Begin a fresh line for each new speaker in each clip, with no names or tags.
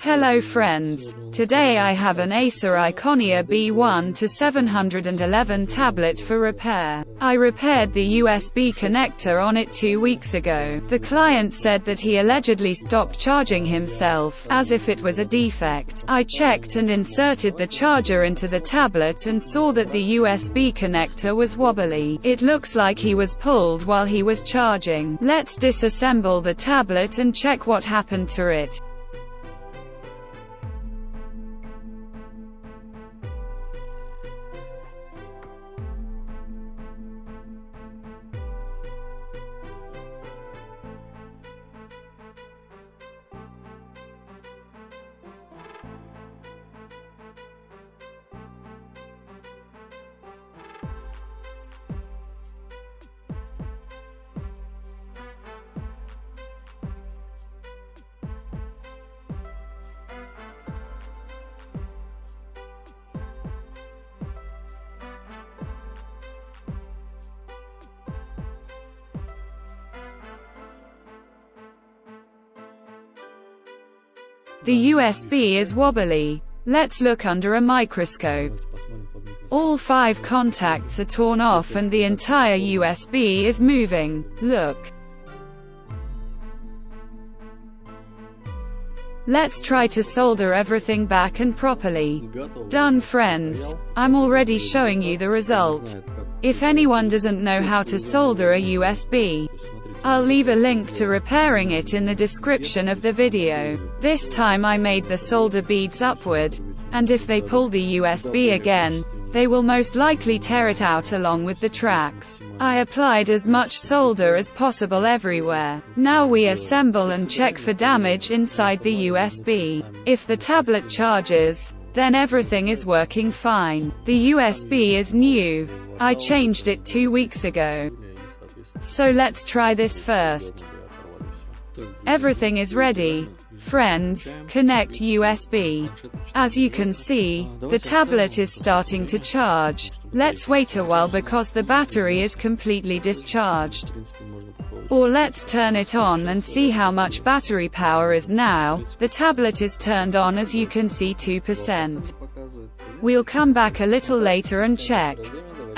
Hello friends, today I have an Acer Iconia B1-711 tablet for repair. I repaired the USB connector on it 2 weeks ago. The client said that he allegedly stopped charging himself, as if it was a defect. I checked and inserted the charger into the tablet and saw that the USB connector was wobbly. It looks like he was pulled while he was charging. Let's disassemble the tablet and check what happened to it. The USB is wobbly. Let's look under a microscope. All 5 contacts are torn off and the entire USB is moving. Look. Let's try to solder everything back and properly. Done, friends. I'm already showing you the result. If anyone doesn't know how to solder a USB, I'll leave a link to repairing it in the description of the video. This time I made the solder beads upward, and if they pull the USB again, they will most likely tear it out along with the tracks. I applied as much solder as possible everywhere. Now we assemble and check for damage inside the USB. If the tablet charges, then everything is working fine. The USB is new. I changed it 2 weeks ago. So let's try this first. Everything is ready. Friends, connect USB. As you can see, the tablet is starting to charge. Let's wait a while because the battery is completely discharged. Or let's turn it on and see how much battery power is now. The tablet is turned on, as you can see, 2%. We'll come back a little later and check.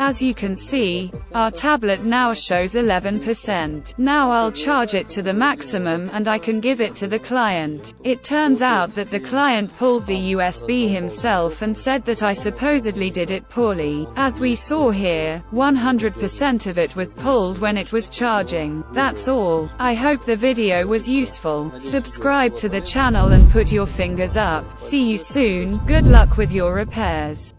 As you can see, our tablet now shows 11%. Now I'll charge it to the maximum and I can give it to the client. It turns out that the client pulled the USB himself and said that I supposedly did it poorly. As we saw here, 100% of it was pulled when it was charging. That's all. I hope the video was useful. Subscribe to the channel and put your fingers up. See you soon. Good luck with your repairs.